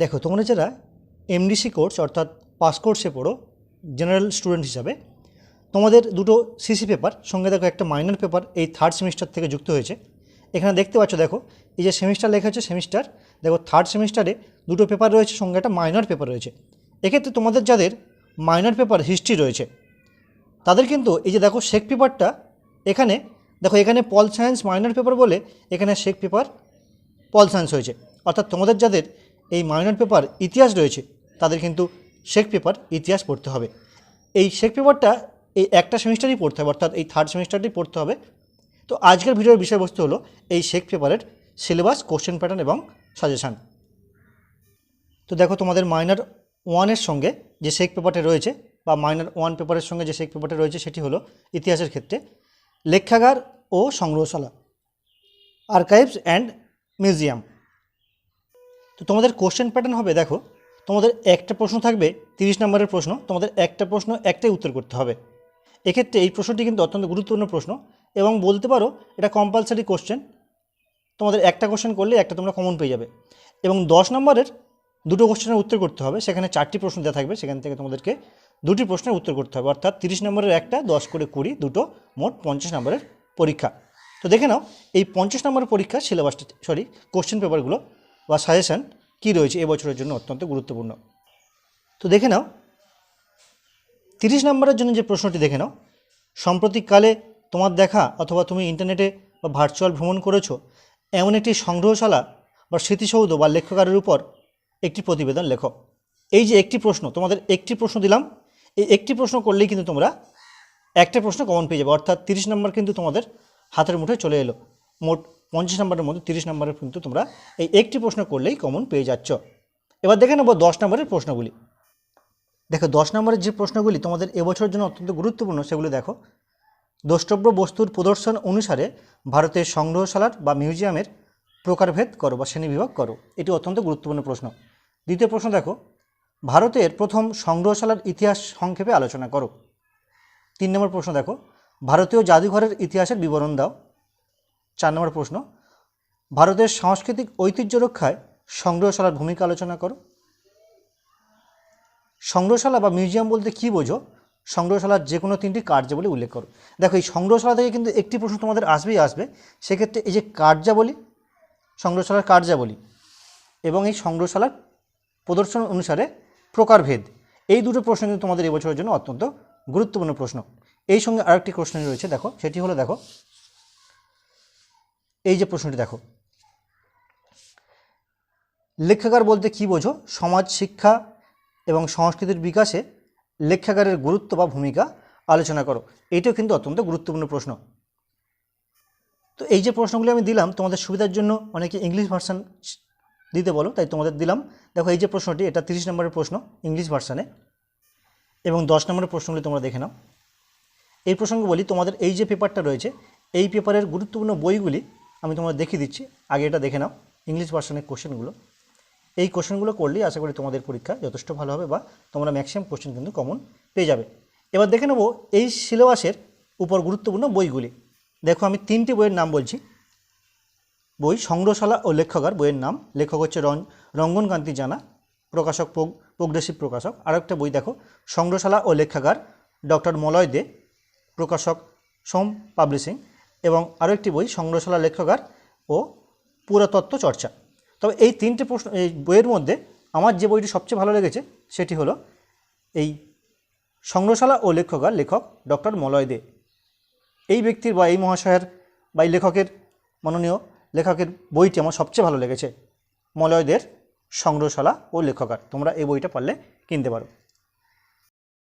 দেখো তোমরা যারা এমডিসি কোর্স অর্থাৎ পাস কোর্সে পড়ো জেনারেল স্টুডেন্ট হিসাবে, তোমাদের দুটো সিসি পেপার সঙ্গে দেখো একটা মাইনর পেপার এই থার্ড সেমিস্টার থেকে যুক্ত হয়েছে। এখানে দেখতে পাচ্ছ, দেখো এই যে সেমিস্টার লেখা হচ্ছে সেমিস্টার, দেখো থার্ড সেমিস্টারে দুটো পেপার রয়েছে, সঙ্গে একটা মাইনর পেপার রয়েছে। এক্ষেত্রে তোমাদের যাদের মাইনর পেপার হিস্ট্রি রয়েছে তাদের কিন্তু এই যে দেখো শেক পেপারটা এখানে দেখো, এখানে পল সায়েন্স মাইনর পেপার বলে এখানে শেক পেপার পল সায়েন্স হয়েছে। অর্থাৎ তোমাদের যাদের এই মাইনর পেপার ইতিহাস রয়েছে তাদের কিন্তু শেক পেপার ইতিহাস পড়তে হবে। এই শেক পেপারটা এই একটা সেমিস্টারই পড়তে হবে, অর্থাৎ এই থার্ড সেমিস্টারটি পড়তে হবে। তো আজকের ভিডিওর বিষয়বস্তু হলো এই শেক পেপারের সিলেবাস, কোশ্চেন প্যাটার্ন এবং সাজেশান। তো দেখো তোমাদের মাইনর ওয়ানের সঙ্গে যে শেক পেপারটা রয়েছে বা মাইনর ওয়ান পেপারের সঙ্গে যে শেক পেপারটা রয়েছে সেটি হলো ইতিহাসের ক্ষেত্রে লেখাগার ও সংগ্রহশালা, আর্কাইভস অ্যান্ড মিউজিয়াম। তো তোমাদের কোশ্চেন প্যাটার্ন হবে, দেখো তোমাদের একটা প্রশ্ন থাকবে 30 নম্বরের প্রশ্ন, তোমাদের একটা প্রশ্ন একটাই উত্তর করতে হবে। এক্ষেত্রে এই প্রশ্নটি কিন্তু অত্যন্ত গুরুত্বপূর্ণ প্রশ্ন এবং বলতে পারো এটা কম্পালসারি কোশ্চেন। তোমাদের একটা কোশ্চেন করলে একটা তোমরা কমন পেয়ে যাবে এবং 10 নম্বরের দুটো কোশ্চেনের উত্তর করতে হবে। সেখানে 4টি প্রশ্ন দেওয়া থাকবে, সেখান থেকে তোমাদেরকে 2টি প্রশ্নের উত্তর করতে হবে। অর্থাৎ 30 নম্বরের একটা, 10 করে 20, দুটো, মোট 50 নম্বরের পরীক্ষা। তো দেখে নাও এই 50 নম্বরের পরীক্ষার সিলেবাসটা, কোশ্চেন পেপারগুলো বা সাজেশান কী রয়েছে এবছরের জন্য অত্যন্ত গুরুত্বপূর্ণ। তো দেখে নাও 30 নম্বরের জন্য যে প্রশ্নটি দেখে নাও, সাম্প্রতিককালে তোমার দেখা অথবা তুমি ইন্টারনেটে বা ভার্চুয়াল ভ্রমণ করেছো এমন একটি সংগ্রহশালা বা স্মৃতিসৌধ বা লেখাগারের উপর একটি প্রতিবেদন লেখো। এই যে একটি প্রশ্ন, তোমাদের একটি প্রশ্ন দিলাম, এই একটি প্রশ্ন করলেই কিন্তু তোমরা একটা প্রশ্ন কমন পেয়ে যাবে। অর্থাৎ 30 নম্বর কিন্তু তোমাদের হাতের মুঠে চলে এলো। মোট 50 নম্বরের মধ্যে 30 নম্বরের কিন্তু তোমরা এই একটি প্রশ্ন করলেই কমন পেয়ে যাচ্ছ। এবার দেখে নেব 10 নম্বরের প্রশ্নগুলি। দেখো 10 নম্বরের যে প্রশ্নগুলি তোমাদের এবছরের জন্য অত্যন্ত গুরুত্বপূর্ণ সেগুলি দেখো। দ্রষ্টব্য বস্তুর প্রদর্শন অনুসারে ভারতের সংগ্রহশালার বা মিউজিয়ামের প্রকারভেদ করো বা শ্রেণীবিভাগ করো। এটি অত্যন্ত গুরুত্বপূর্ণ প্রশ্ন। দ্বিতীয় প্রশ্ন দেখো, ভারতের প্রথম সংগ্রহশালার ইতিহাস সংক্ষেপে আলোচনা করো। 3 নম্বর প্রশ্ন দেখো, ভারতীয় জাদুঘরের ইতিহাসের বিবরণ দাও। 4 নম্বর প্রশ্ন, ভারতের সাংস্কৃতিক ঐতিহ্য রক্ষায় সংগ্রহশালার ভূমিকা আলোচনা করো। সংগ্রহশালা বা মিউজিয়াম বলতে কী বোঝো, সংগ্রহশালার যে কোনো 3টি কার্যাবলী উল্লেখ করো। দেখো এই সংগ্রহশালা থেকে কিন্তু একটি প্রশ্ন তোমাদের আসবেই আসবে। সেক্ষেত্রে এই যে কার্যাবলী, সংগ্রহশালার কার্যাবলী এবং এই সংগ্রহশালার প্রদর্শন অনুসারে প্রকারভেদ, এই দুটো প্রশ্ন কিন্তু তোমাদের এবছরের জন্য অত্যন্ত গুরুত্বপূর্ণ প্রশ্ন। এই সঙ্গে আরেকটি প্রশ্ন রয়েছে, দেখো সেটি হলো, দেখো এই যে প্রশ্নটি দেখো, লেখাগার বলতে কী বোঝো, সমাজ, শিক্ষা এবং সংস্কৃতির বিকাশে লেখাগারের গুরুত্ব বা ভূমিকা আলোচনা করো। এটাও কিন্তু অত্যন্ত গুরুত্বপূর্ণ প্রশ্ন। তো এই যে প্রশ্নগুলি আমি দিলাম তোমাদের সুবিধার জন্য, অনেকে ইংলিশ ভার্সান দিতে বলো তাই তোমাদের দিলাম। দেখো এই যে প্রশ্নটি, এটা 30 নম্বরের প্রশ্ন ইংলিশ ভার্সানে এবং 10 নম্বরের প্রশ্নগুলি তোমরা দেখে নাও। এই প্রসঙ্গে বলি, তোমাদের এই যে পেপারটা রয়েছে এই পেপারের গুরুত্বপূর্ণ বইগুলি আমি তোমাদের দেখিয়ে দিচ্ছি। আগে এটা দেখে নাও, ইংলিশ ভার্সানের কোশ্চেনগুলো। এই কোশ্চেনগুলো করলেই আশা করি তোমাদের পরীক্ষা যথেষ্ট ভালো হবে বা তোমরা ম্যাক্সিমাম কোশ্চেন কিন্তু কমন পেয়ে যাবে। এবার দেখে নেব এই সিলেবাসের উপর গুরুত্বপূর্ণ বইগুলি। দেখো আমি 3টি বইয়ের নাম বলছি। বই সংগ্রহশালা ও লেখাগার, বইয়ের নাম, লেখক হচ্ছে রঙ্গনকান্তি জানা, প্রকাশক প্রোগ্রেসিভ প্রকাশক। আরেকটা বই দেখো, সংগ্রহশালা ও লেখাগার, ডক্টর মলয় দে, প্রকাশক সোম পাবলিশিং। এবং আরও একটি বই, সংগ্রহশালা, লেখাগার ও পুরাতত্ত্ব চর্চা। তবে এই 3টে প্রশ্ন, এই বইয়ের মধ্যে আমার যে বইটি সবচেয়ে ভালো লেগেছে সেটি হলো এই সংগ্রহশালা ও লেখাগার, লেখক ডক্টর মলয় দে। এই ব্যক্তির বা এই মহাশয়ের বা এই লেখকের, মাননীয় লেখকের বইটি আমার সবচেয়ে ভালো লেগেছে, মলয় দের সংগ্রহশালা ও লেখাগার। তোমরা এই বইটা পারলে কিনতে পারো।